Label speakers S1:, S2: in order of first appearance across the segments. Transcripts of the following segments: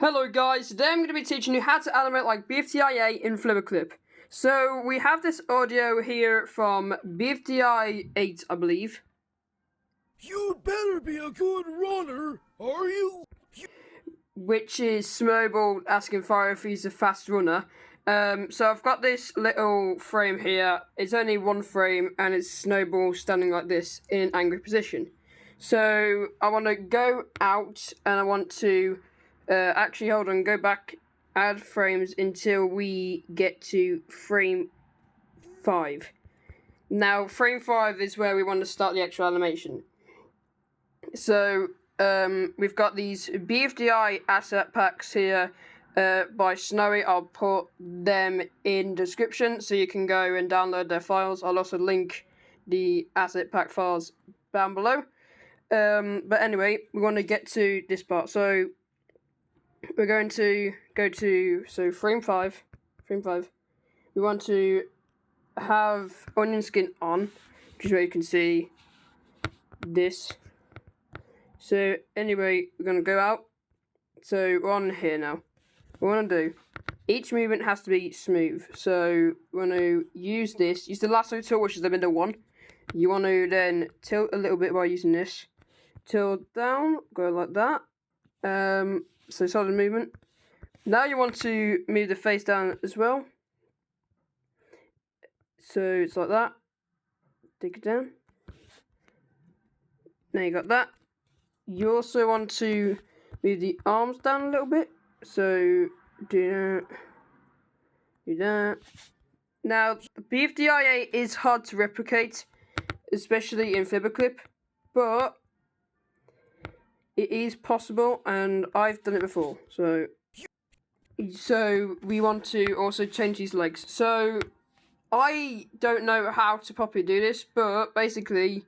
S1: Hello guys, today I'm going to be teaching you how to animate like BFDIA in Flipaclip. So we have this audio here from BFDIA 8, I believe.
S2: You'd better be a good runner, are you?
S1: Which is Snowball asking Fire if he's a fast runner. So I've got this little frame here. It's only one frame and it's Snowball standing like this in an angry position. So I want to go out and I want to actually hold on, go back, add frames until we get to frame 5. Now frame 5 is where we want to start the actual animation. So we've got these BFDI asset packs here by Snowi. I'll put them in description so you can go and download their files. I'll also link the asset pack files down below. But anyway, we want to get to this part. So we're going to go to frame 5. We want to have onion skin on, which is where you can see this. So anyway, we're going to go out. So we're on here now. What we want to do, each movement has to be smooth. So we want to use the lasso tool, which is the middle one. You want to then tilt a little bit by using this. Tilt down, go like that. So solid movement. Now you want to move the face down as well. So it's like that. Take it down. Now you got that. You also want to move the arms down a little bit. So do that. Now the BFDIA is hard to replicate, especially in Flipaclip, but it is possible, and I've done it before. So we want to also change these legs. So I don't know how to properly do this, but basically,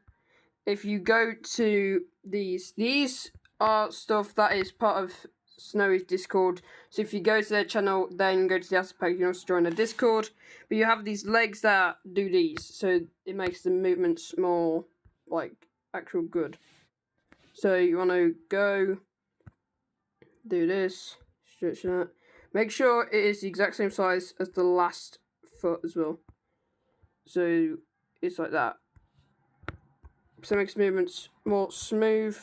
S1: if you go to these are stuff that is part of Snowi's Discord. So if you go to their channel, then go to the asset pack, you can also join the Discord. But you have these legs that do these, so it makes the movements more like actual good. So you want to go, do this, stretch that. Make sure it is the exact same size as the last foot as well. So it's like that. So it makes movements more smooth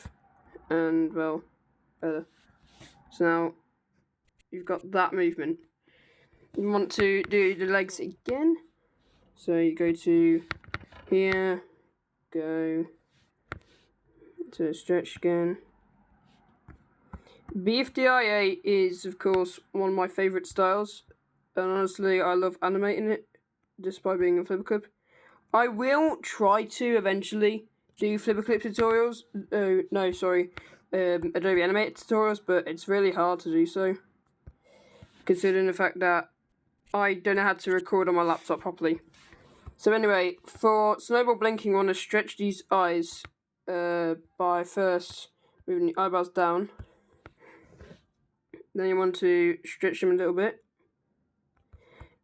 S1: and, well, better. So now you've got that movement. You want to do the legs again. So you go to here, go to stretch again. BFDIA is, of course, one of my favourite styles, and honestly, I love animating it, despite being in Flipaclip. I will try to eventually do Flipaclip tutorials. Adobe Animate tutorials, but it's really hard to do so, considering the fact that I don't know how to record on my laptop properly. So anyway, for Snowball blinking, I want to stretch these eyes by first moving the eyebrows down. Then you want to stretch them a little bit.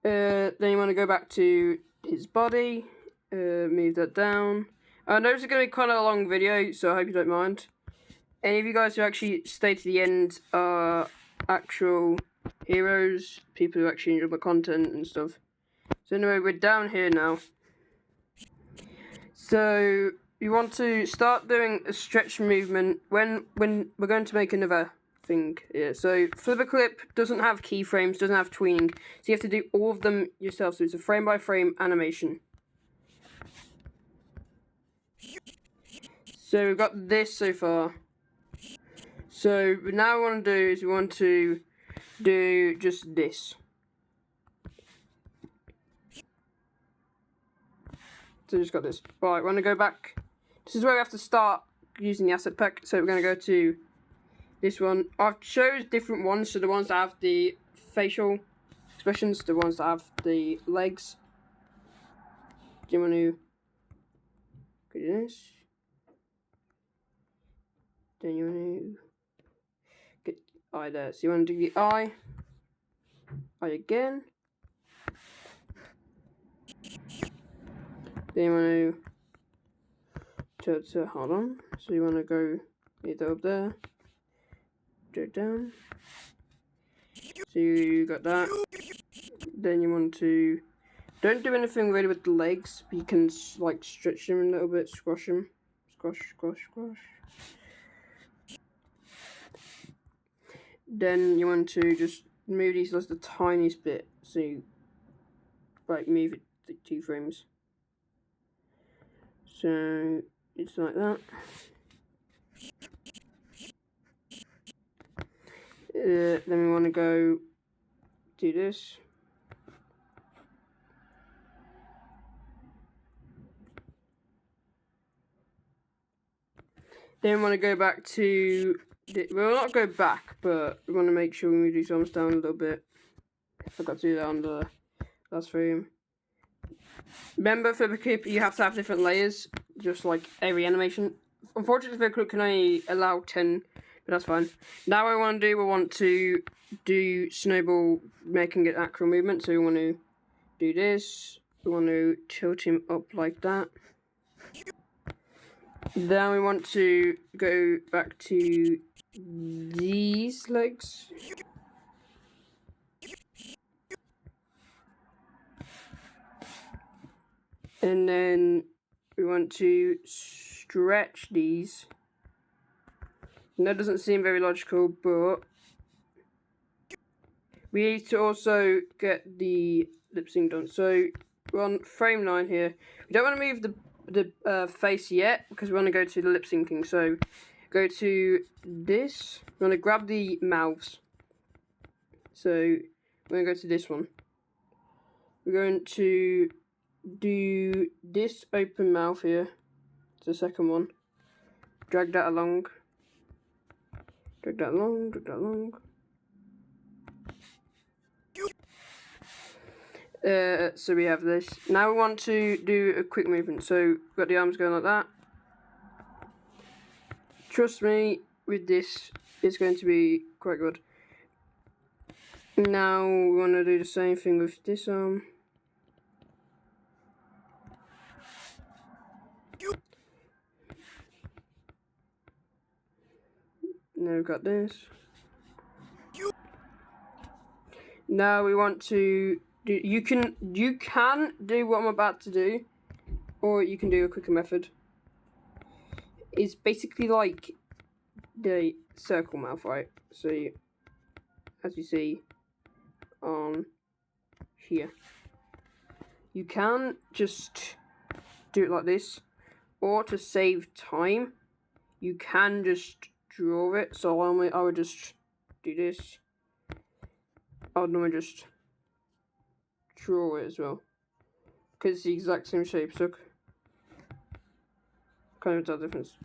S1: Then you want to go back to his body, move that down. I know this is going to be quite a long video, so I hope you don't mind. Any of you guys who actually stay to the end are actual heroes, people who actually enjoy my content and stuff. So anyway, we're down here now. So you want to start doing a stretch movement when we're going to make another thing here. So Flipaclip doesn't have keyframes, doesn't have tweening, so you have to do all of them yourself. So it's a frame by frame animation. So we've got this so far. So now what we want to do is we want to do just this. So just got this. Right, we're going to go back. This is where we have to start using the asset pack. So we're going to go to this one. I've chose different ones. So the ones that have the facial expressions, the ones that have the legs. Do you want to do this? Then you want to get eye there. So you want to do the eye again. Then you want to hold on. So you want to go either up there, do it down, So you got that. Then you want to, don't do anything really with the legs, but you can like stretch them a little bit, squash them. Squash, squash, squash. Then you want to just move these just the tiniest bit, so you like move it 2 frames. So it's like that. Then we want to go do this. Then we want to go back to, well, not go back, but we want to make sure we move these arms down a little bit. I forgot to do that on the last frame. Remember, Flipaclip, you have to have different layers, just like every animation. Unfortunately, Flipaclip can only allow 10, but that's fine. Now what we want to do Snowball making an actual movement, so we want to do this. We want to tilt him up like that. Then we want to go back to these legs. And then we want to stretch these. And that doesn't seem very logical, but we need to also get the lip sync done. So we're on frame 9 here. We don't want to move the face yet because we want to go to the lip syncing. So go to this. We want to grab the mouths. So we're going to go to this one. We're going to do this open mouth here. It's the second one. Drag that along. Drag that along, drag that along. So we have this. Now we want to do a quick movement. So we've got the arms going like that. Trust me, with this, it's going to be quite good. Now we want to do the same thing with this arm. Now we've got this. Now we want to do, you can do what I'm about to do, or you can do a quicker method. It's basically like the circle mouth, right? So as you see on here, you can just do it like this, or to save time, you can just draw it. So I would just do this. I would normally just draw it as well, because it's the exact same shape. So kind of tell the difference.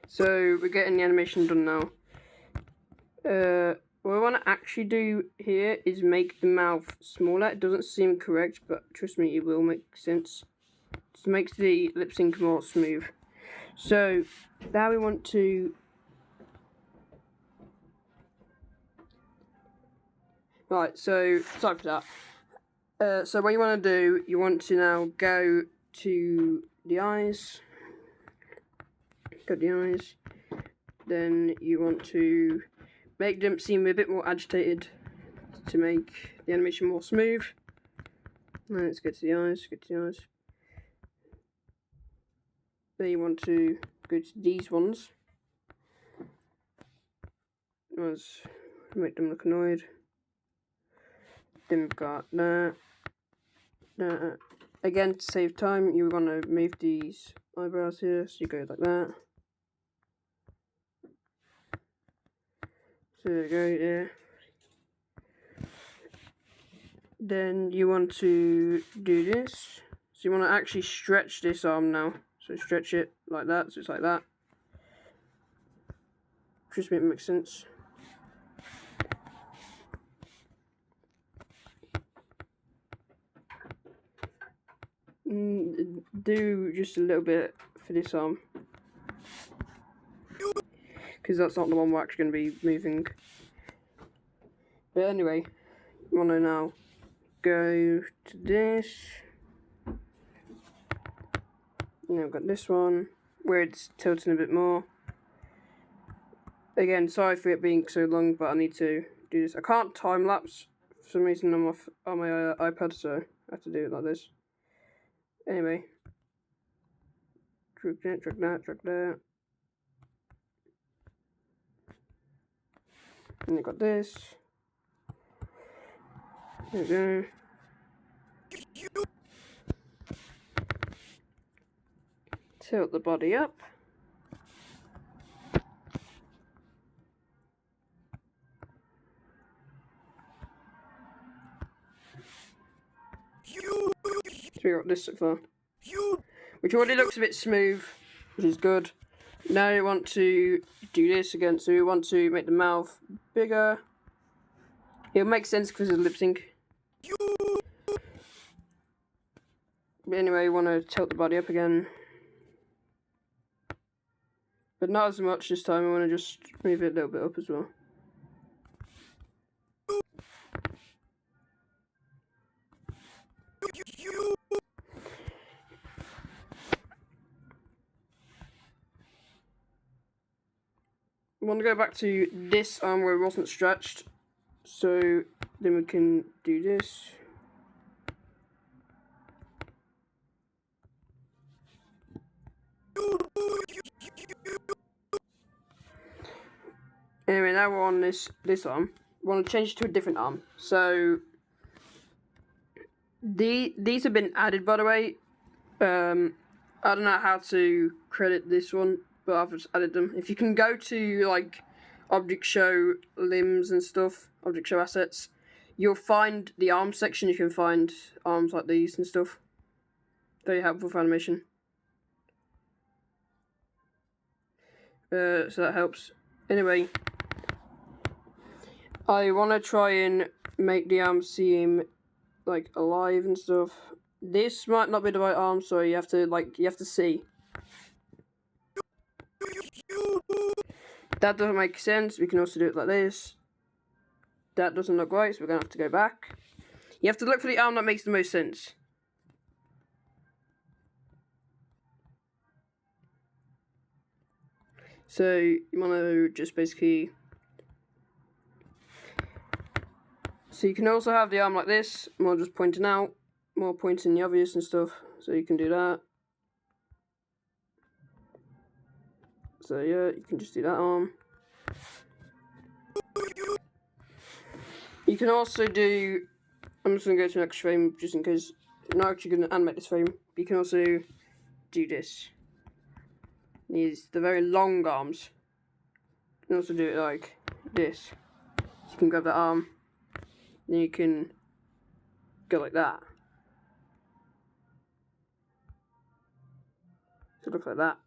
S1: So we're getting the animation done now. What I want to actually do here is make the mouth smaller. It doesn't seem correct, but trust me, it will make sense. It makes the lip sync more smooth. So now we want to. Right, so sorry for that. So what you want to do, you want to now go to the eyes. Got the eyes. Then you want to make them seem a bit more agitated to make the animation more smooth. Now let's get to the eyes. Get to the eyes. Then you want to go to these ones. Let's make them look annoyed. Then we've got that. Again, to save time, you want to move these eyebrows here, so you go like that. So there we go, yeah. Then you want to do this. So you want to actually stretch this arm now. So stretch it like that, so it's like that. Just make it make sense. Do just a little bit for this arm, because that's not the one we're actually going to be moving. But anyway, I want to now go to this. Now I've got this one where it's tilting a bit more. Again, sorry for it being so long, but I need to do this. I can't time lapse for some reason on my iPad, so I have to do it like this. Anyway, drag that. And I got this. There we go. Tilt the body up. So we got this so far, which already looks a bit smooth, which is good. Now we want to do this again, so we want to make the mouth bigger. It'll make sense because of lip sync. But anyway, we want to tilt the body up again. But not as much this time, I want to just move it a little bit up as well. I want to go back to this arm where it wasn't stretched, so then we can do this. Anyway, now we're on this arm. We want to change it to a different arm. So these have been added, by the way. I don't know how to credit this one, but I've just added them. If you can go to like object show limbs and stuff, object show assets, you'll find the arm section. You can find arms like these and stuff. Very helpful for animation. So that helps. Anyway, I want to try and make the arm seem like alive and stuff. This might not be the right arm, so you have to see. That doesn't make sense. We can also do it like this. That doesn't look right, so we're gonna have to go back. You have to look for the arm that makes the most sense. So you want to just basically. So you can also have the arm like this, more just pointing out, more pointing the obvious and stuff. So you can do that. So yeah, you can just do that arm. You can also do. I'm just gonna go to the next frame just in case. I'm not actually gonna animate this frame. But you can also do this. These the very long arms. You can also do it like this. So you can grab that arm. Then you can go like that. So look like that.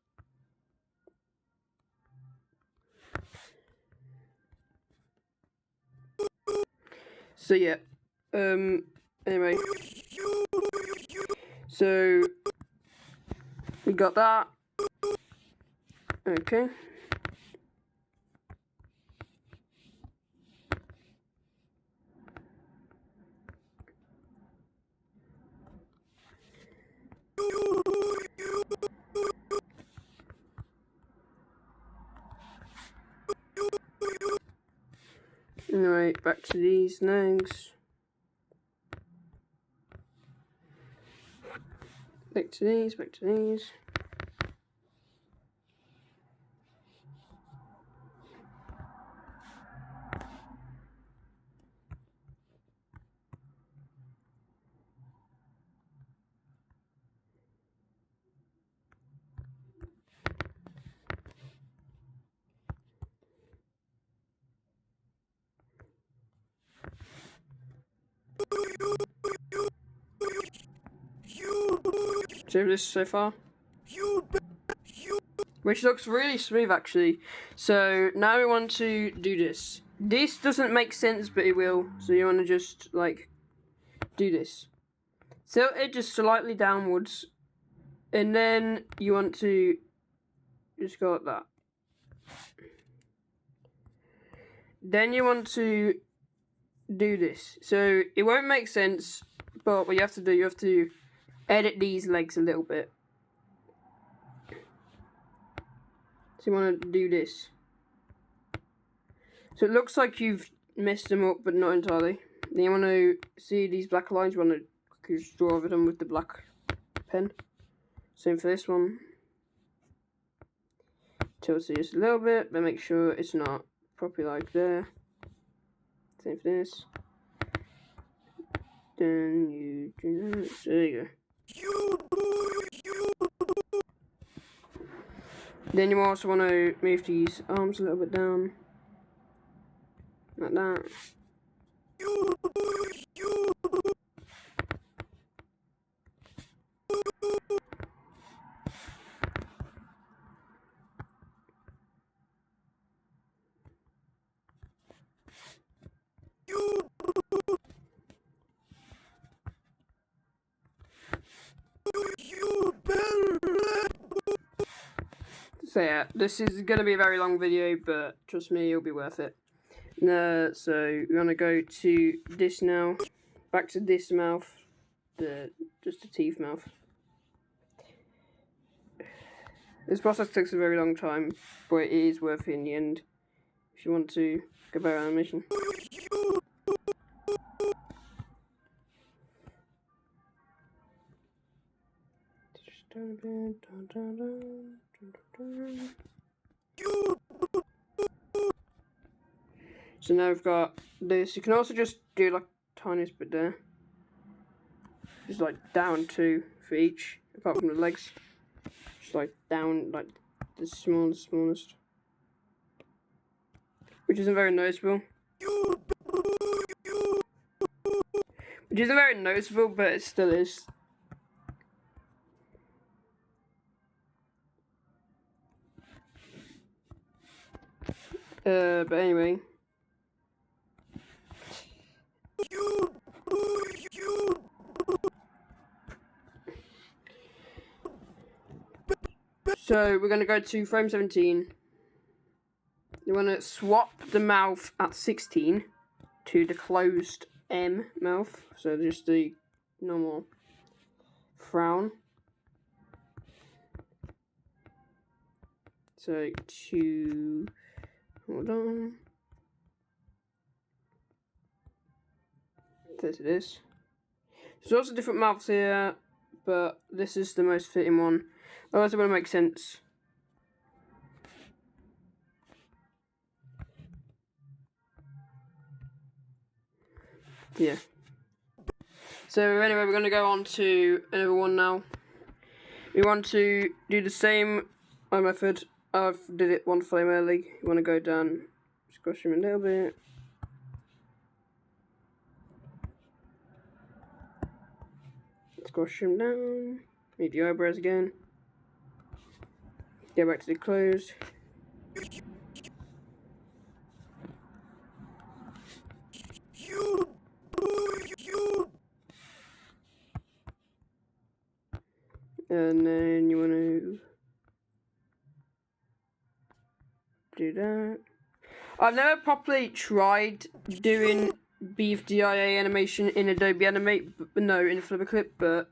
S1: So yeah. Anyway. So we got that. Okay. Anyway, back to these legs. Back to these, back to these. See this so far? Which looks really smooth actually. So now we want to do this. This doesn't make sense, but it will. So you want to just like do this. Tilt it just slightly downwards. And then you want to just go like that. Then you want to do this. So it won't make sense, but what you have to do, you have to edit these legs a little bit. So you want to do this. So it looks like you've messed them up, but not entirely. Then you want to see these black lines, you want to quickly just draw over them with the black pen. Same for this one. Tilt it just a little bit, but make sure it's not properly like there. Same for this. Then you do that. So there you go. Then you also want to move these arms a little bit down. Like that. So yeah, this is going to be a very long video, but trust me, it'll be worth it. So we're going to go to this now, back to this mouth, just the teeth mouth. This process takes a very long time, but it is worth it in the end, if you want to get better animation. So now we've got this. You can also just do like tiniest bit there. Just like down 2 for each, apart from the legs. Just like down, like the smallest. Which isn't very noticeable. But it still is. But anyway. So we're going to go to frame 17. You want to swap the mouth at 16 to the closed M mouth. So just the normal frown. So hold on. There's this. There's also different mouths here, but this is the most fitting one. Otherwise it wouldn't make sense. Yeah. So anyway, we're going to go on to another one now. We want to do the same method. I've did it one frame early. You want to go down, squash them a little bit. Squash them down. Move the eyebrows again. Go back to the closed. And then you want to do that. I've never properly tried doing BFDIA animation in Adobe Animate, no, in Flipaclip, but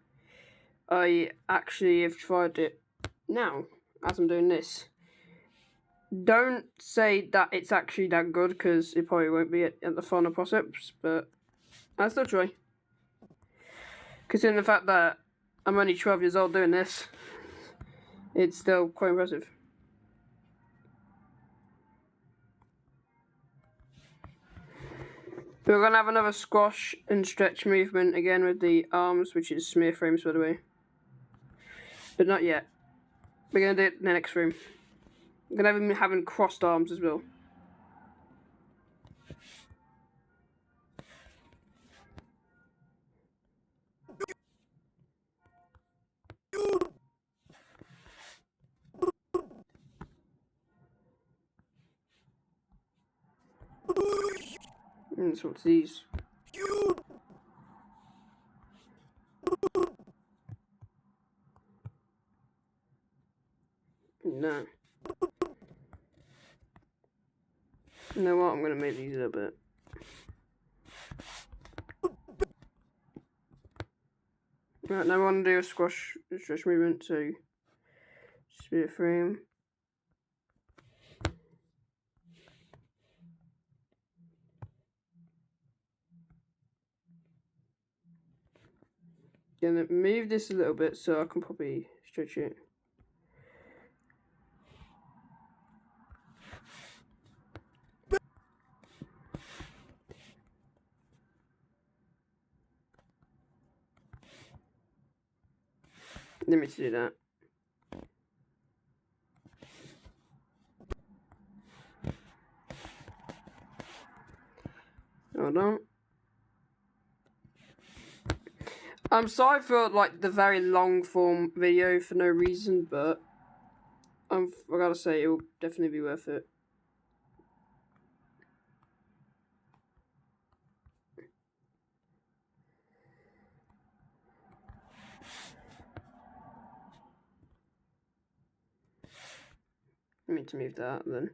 S1: I actually have tried it now as I'm doing this. Don't say that it's actually that good, because it probably won't be at the final process, but I'll still try. Considering the fact that I'm only 12 years old doing this, it's still quite impressive. We're going to have another squash and stretch movement again with the arms, which is smear frames, by the way. But not yet. We're going to do it in the next frame. We're going to have him having crossed arms as well. And so what's these? No. You know what? I'm going to make these a little bit. Right, now I want to do a squash and stretch movement, so sphere frame. Gonna move this a little bit so I can probably stretch it. Let me do that. Hold on. I'm sorry for like the very long form video for no reason, but I gotta say it will definitely be worth it. I need to move that then.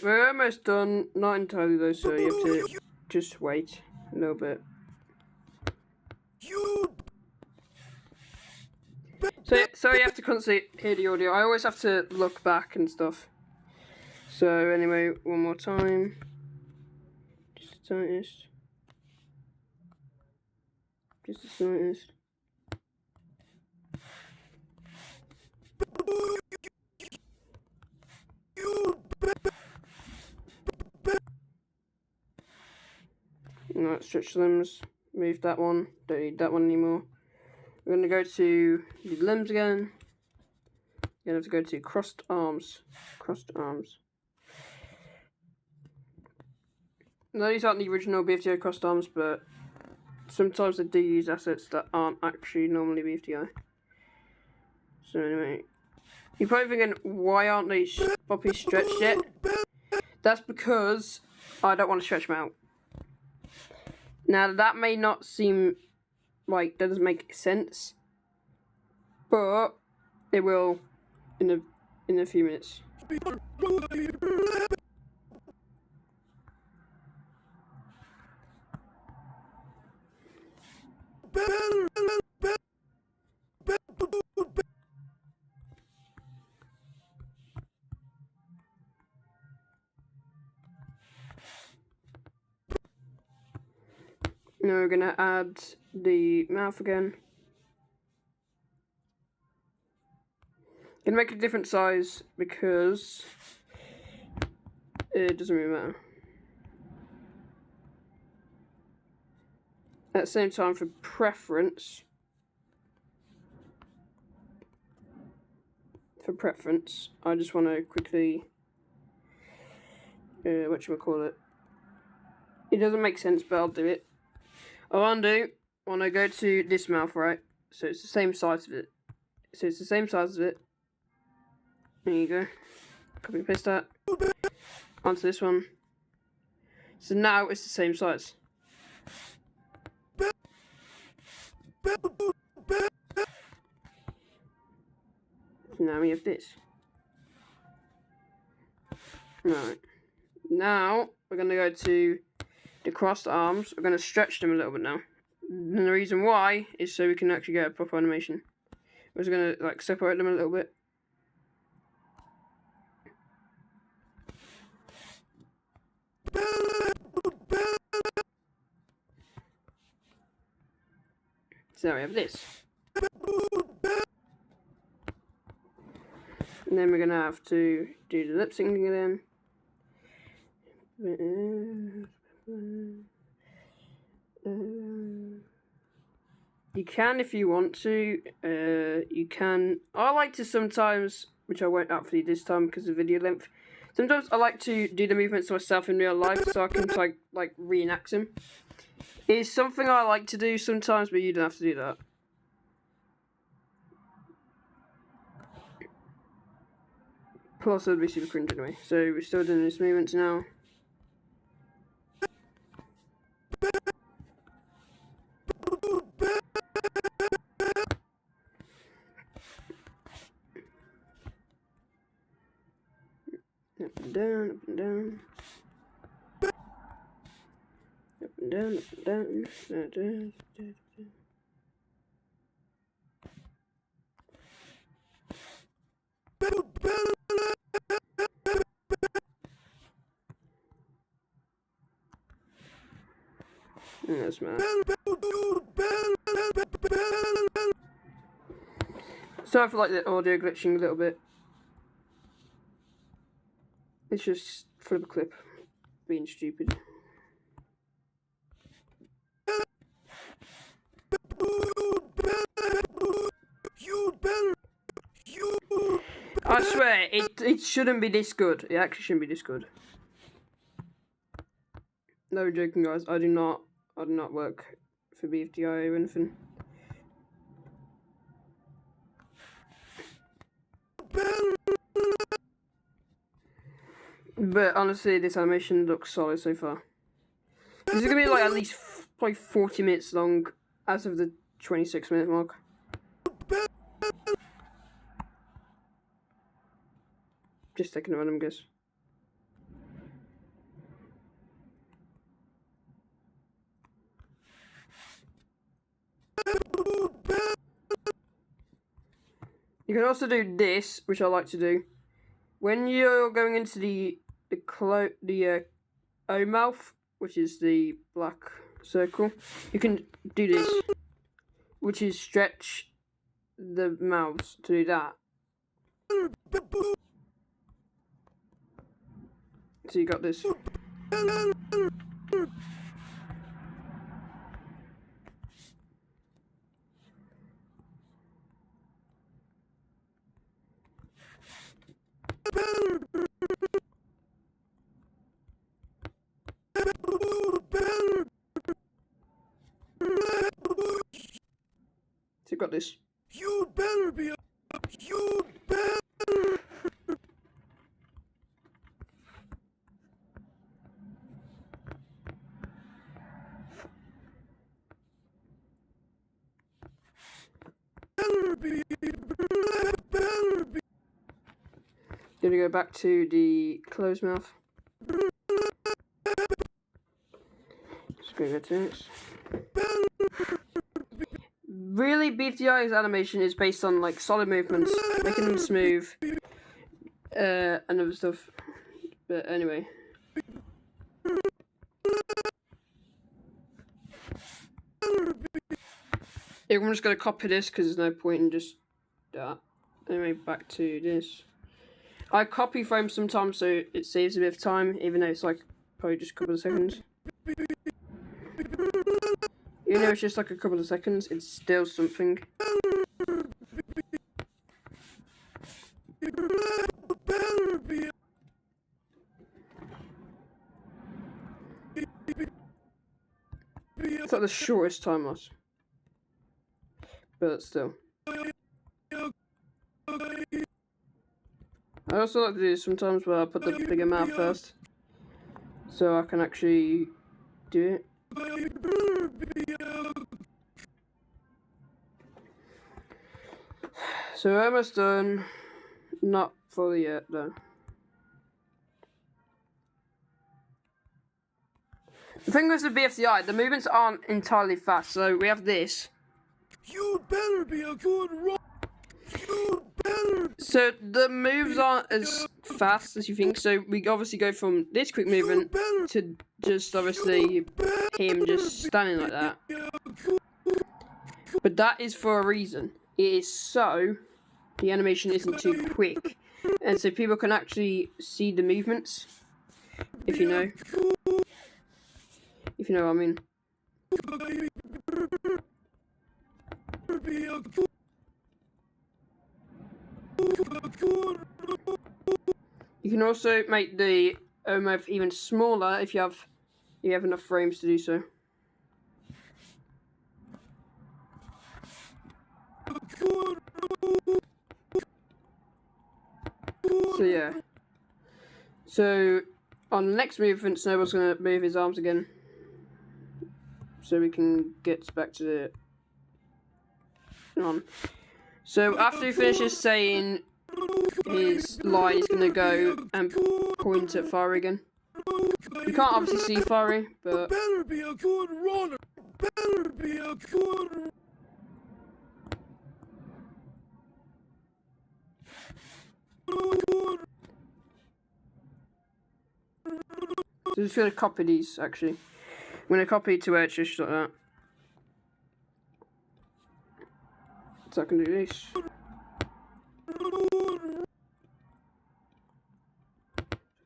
S1: We're almost done. Not entirely though, so you have to just wait a little bit. So you have to constantly hear the audio. I always have to look back and stuff. So anyway, one more time. Just the slightest. Just the slightest. Alright, stretch limbs. Move that one. Don't need that one anymore. We're going to go to the limbs again. You're going to have to go to crossed arms. Crossed arms. No, these aren't the original BFDIA crossed arms, but sometimes they do use assets that aren't actually normally BFDI. So anyway, you're probably thinking, why aren't these puppies stretched yet? That's because I don't want to stretch them out. Now that may not seem like that doesn't make sense, but it will in a few minutes. Now we're gonna add the mouth again. Gonna make it a different size because it doesn't really matter. At the same time, for preference, I just want to quickly whatchamacallit. It doesn't make sense, but I'll do it. I want to go to this mouth, right? So it's the same size of it. There you go. Copy and paste that onto this one. So now it's the same size. So now we have this. Right. Now we're going to go to the crossed arms. We're going to stretch them a little bit now. And the reason why is so we can actually get a proper animation. We're just going to like separate them a little bit. So now we have this. And then we're going to have to do the lip syncing again. You can if you want to. You can. I like to sometimes, which I won't actually this time because of video length. Sometimes I like to do the movements myself in real life so I can like reenact them. It's something I like to do sometimes, but you don't have to do that. Plus, it would be super cringe anyway. So we're still doing this movement now. Up and down, up and down. down, down, down, down. Yes, man. Sorry for like the audio glitching a little bit. It's just Flipaclip being stupid. I swear, it shouldn't be this good. It actually shouldn't be this good. No joking, guys. I do not work for BFDIA or anything. But honestly, this animation looks solid so far. This is gonna be like at least probably 40 minutes long as of the 26-minute mark. Just taking a random guess. You can also do this, which I like to do. When you're going into the O mouth, which is the black circle, you can do this, which is stretch the mouths to do that. So you got this. So you got this.
S2: You better be. You better.
S1: Gonna go back to the closed mouth. Just go to this. Really, BFDI's animation is based on like solid movements, making them smooth, and other stuff. But anyway. I'm just gonna copy this because there's no point in just that. Anyway, back to this. I copy frames sometimes so it saves a bit of time, even though it's like probably just a couple of seconds. Even though it's just like a couple of seconds, it's still something. It's like the shortest time loss. But still. I also like to do this sometimes where I put the bigger mouth first, so I can actually do it. So we're almost done. Not fully yet though. The thing with the BFDI, the movements aren't entirely fast, so we have this.
S2: You better be a good runner. You better.
S1: So the moves aren't as fast as you think, so we obviously go from this quick movement to just obviously him just standing like that. But that is for a reason. It is so the animation isn't too quick, and so people can actually see the movements, if you know. If you know what I mean. You can also make the mouth even smaller if you have enough frames to do so. So yeah. So on the next movement, Snowball's gonna move his arms again, so we can get back to the on. So after he finishes saying his line, he's gonna go and point at fire again. You can't obviously see Furry, but
S2: Better be a good runner. Better be a good.
S1: so I'm just gonna copy these actually. I'm gonna copy to edge just like that. So I can do this.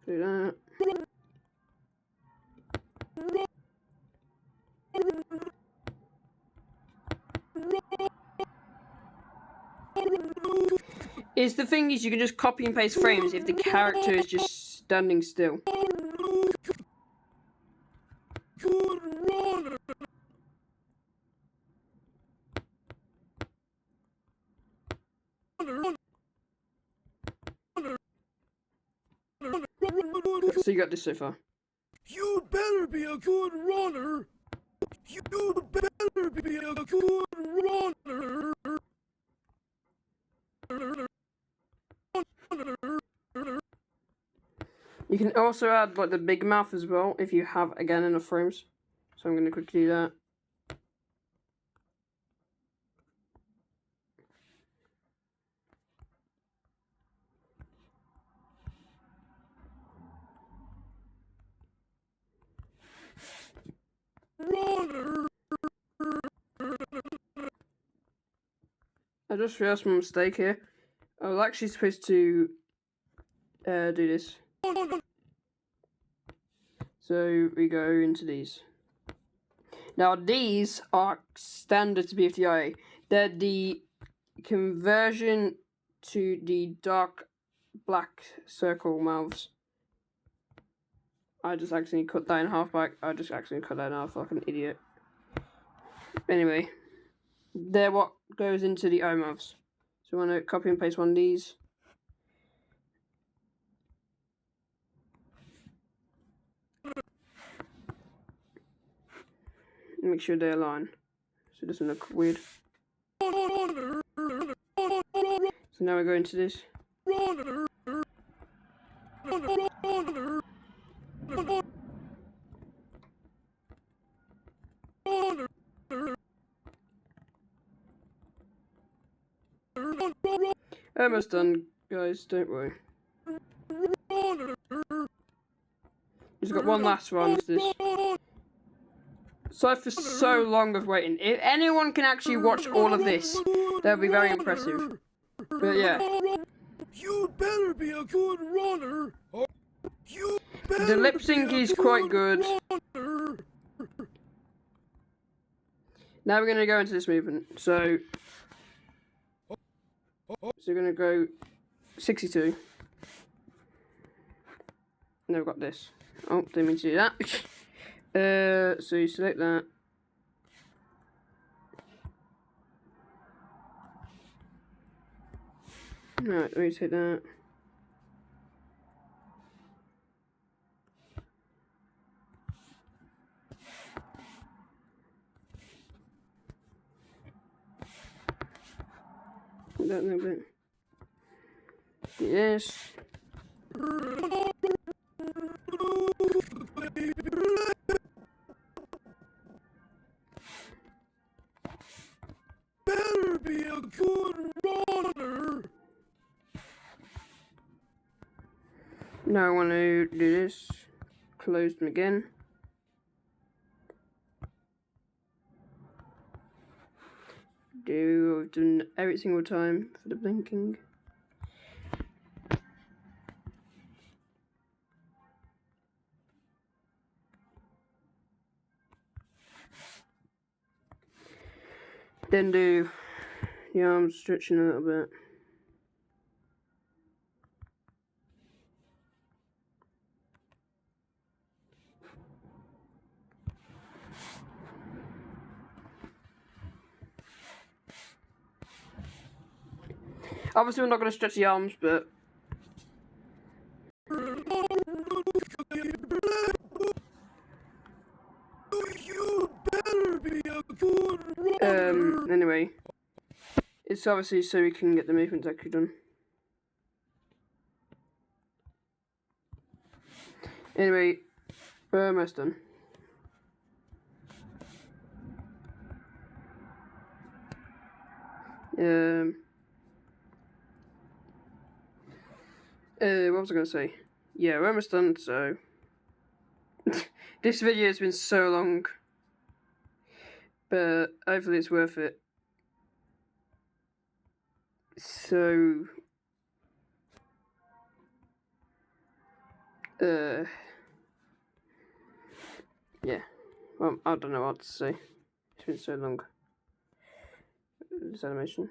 S1: Do that. Is the thing is you can just copy and paste frames if the character is just standing still.
S2: Good runner.
S1: So you got this so far.
S2: You'd better be a good runner. You'd better be a good runner.
S1: You can also add like the big mouth as well if you have again enough frames. So I'm gonna quickly do that.
S2: Runner.
S1: I just realised my mistake here. I was actually supposed to do this. So we go into these. Now these are standard to BFDIA. They're the conversion to the dark black circle mouths. I just accidentally cut that in half back. I just accidentally cut that in half like an idiot. Anyway, they're what goes into the O mouths. So I want to copy and paste one of these. Make sure they align, so it doesn't look weird. So now we go into this. Almost done, guys, don't worry. Just got one last one. This. Sorry for so long of waiting. If anyone can actually watch all of this, that would be very impressive. But yeah.
S2: You'd better be a good runner.
S1: The lip sync is quite good. Now we're going to go into this movement. So we're going to go 62. And we've got this. Oh, didn't mean to do that. So you select that. Right, let me take that. That little bit. Yes.
S2: Better be a good runner.
S1: Now I want to do this. Close them again. I've done every single time for the blinking. Then do the arms stretching a little bit. Obviously, we're not going to stretch the arms, but
S2: You better be a good runner.
S1: anyway, it's obviously so we can get the movements actually done. Anyway, we're almost done. What was I going to say? Yeah, we're almost done, so... This video has been so long. But hopefully it's worth it. So... yeah. Well, I don't know what to say. It's been so long. This animation.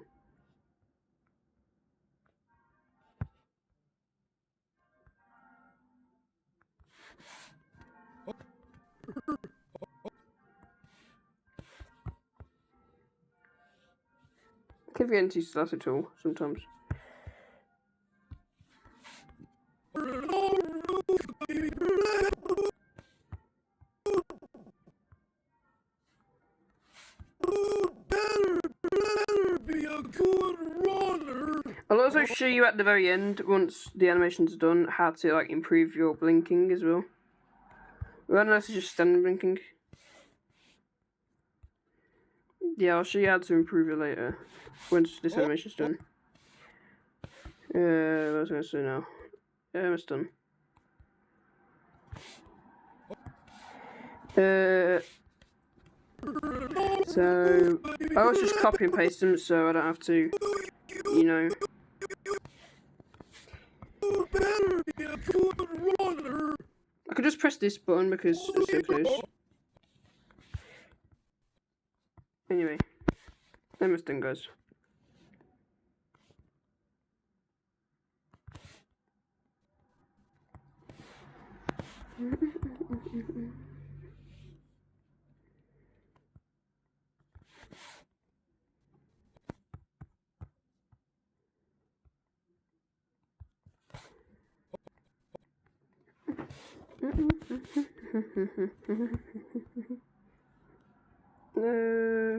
S1: I keep getting too slow at all sometimes. I'll also show you at the very end, once the animation's done, how to like improve your blinking as well. Well, unless it's just standard blinking. Yeah, I'll show you how to improve it later, once this animation's done. What was I going to say now? It's done. So, I'll just copy and paste them so I don't have to, you know. I could just press this button because it's so close. Anyway, almost done, guys.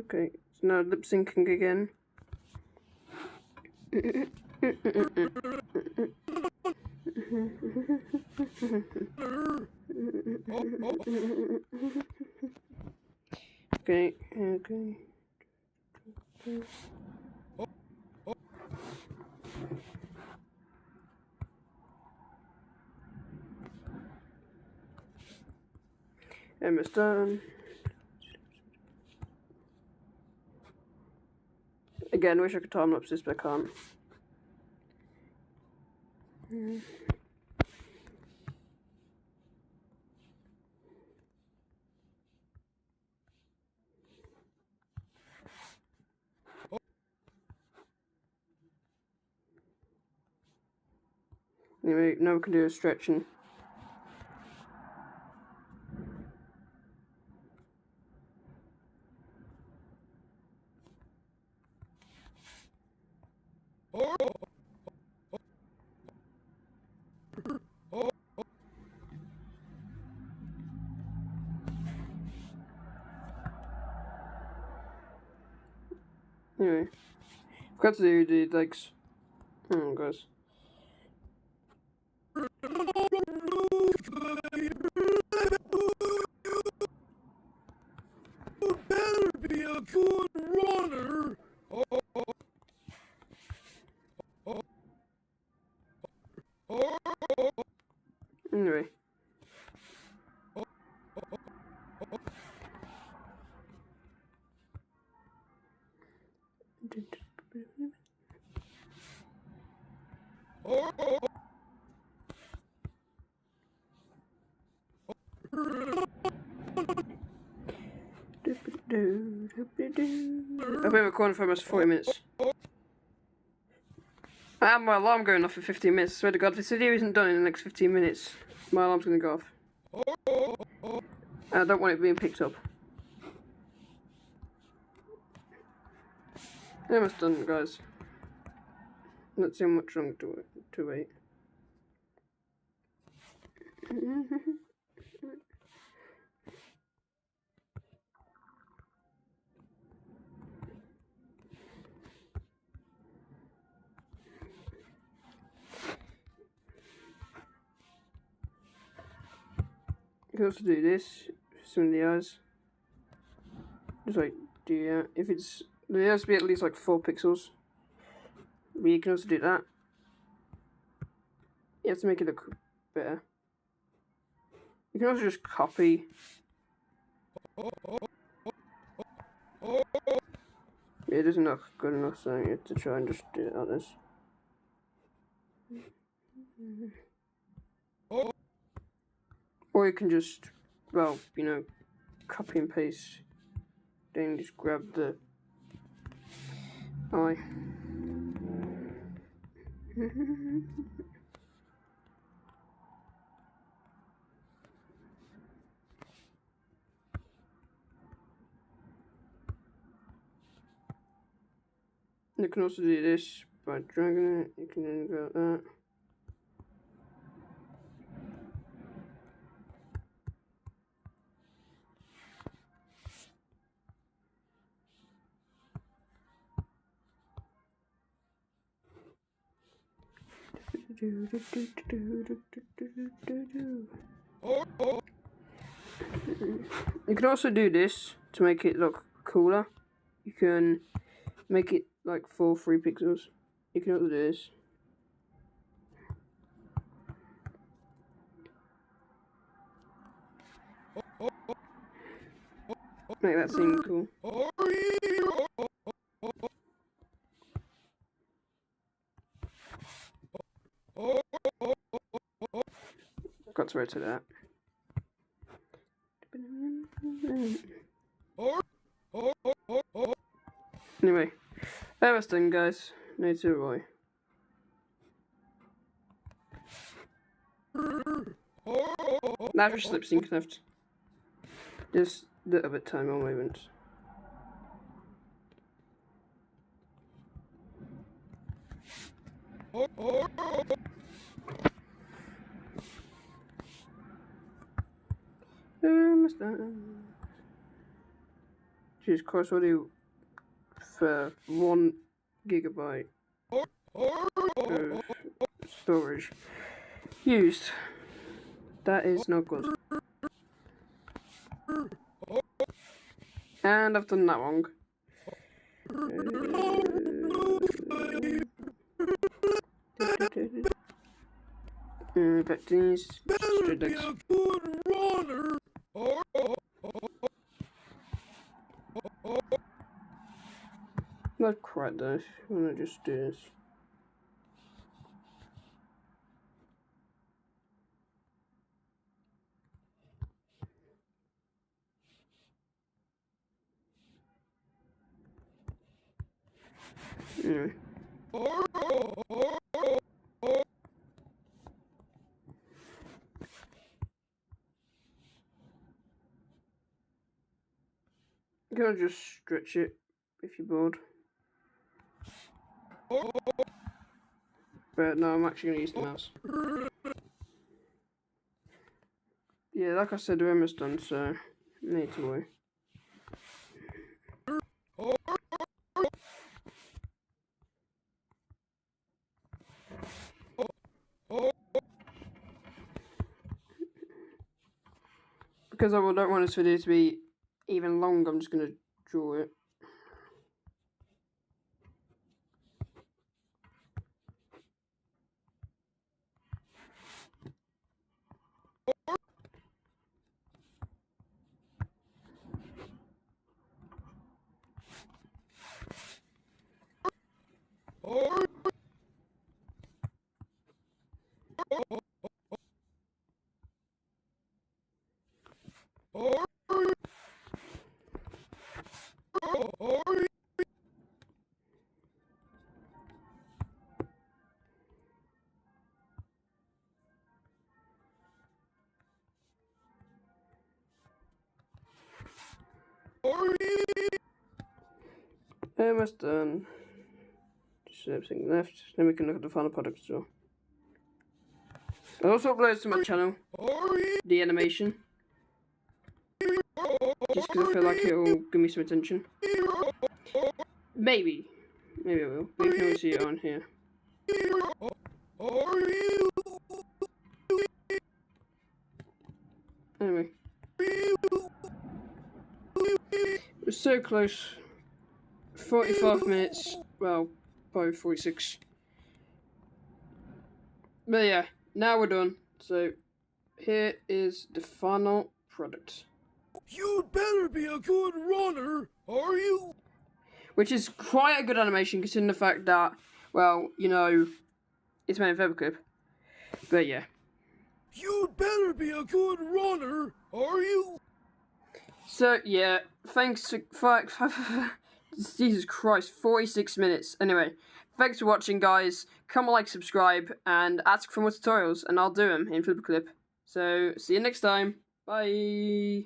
S1: Okay, so now lip syncing again. Okay. Almost done. Again, wish I could time lapse this, but I can't. Anyway, now we can do a stretching. Anyway, forgot to do the legs. Oh, guys.
S2: Better be a good runner.
S1: Anyway. I've been recording for almost 40 minutes. I have my alarm going off in 15 minutes. I swear to God, if this video isn't done in the next 15 minutes, my alarm's going to go off. I don't want it being picked up. Almost done, guys. Let's see how much longer to wait. can also do this, some of the eyes. Just like do that. If it's, there has to be at least like 4 pixels. But you can also do that. You have to make it look better. You can also just copy. It doesn't look good enough, so you have to try and just do it like this. Or you can just, well, you know, copy and paste. Then just grab the eye. You can also do this by dragging it. You can then go like that. You can also do this to make it look cooler. You can make it like 3 pixels. You can also do this. Make that seem cool. Got to rotate that. Anyway, that was done, guys. No to Roy. Now just lip sync left. Just a little bit time on moment. Choose course audio for 1 gigabyte of storage used. That is not good. And I've done that wrong. Back to these. Not quite though. I'm gonna just do this. Anyway. You can just stretch it if you're bored. But no, I'm actually going to use the mouse. Yeah, like I said, we're almost done, so no need to worry. Because I don't want this video to be even long, I'm just going to draw it. Almost done. Just everything left. Then we can look at the final product as well. I'll also upload to my channel the animation. Just because I feel like it'll give me some attention. Maybe. Maybe I will. But you can only see it on here. Anyway.
S2: You,
S1: We're so close. 45 minutes. Well, probably 46. But yeah, now we're done. So here is the final product.
S2: you'd better be a good runner, are you?
S1: Which is quite a good animation considering the fact that, well, you know, it's made in Flipaclip. But yeah.
S2: You'd better be a good runner, are you?
S1: So yeah, thanks for Jesus Christ, 46 minutes. Anyway, thanks for watching, guys. Comment, like, subscribe, and ask for more tutorials, and I'll do them in Flipaclip. So see you next time. Bye.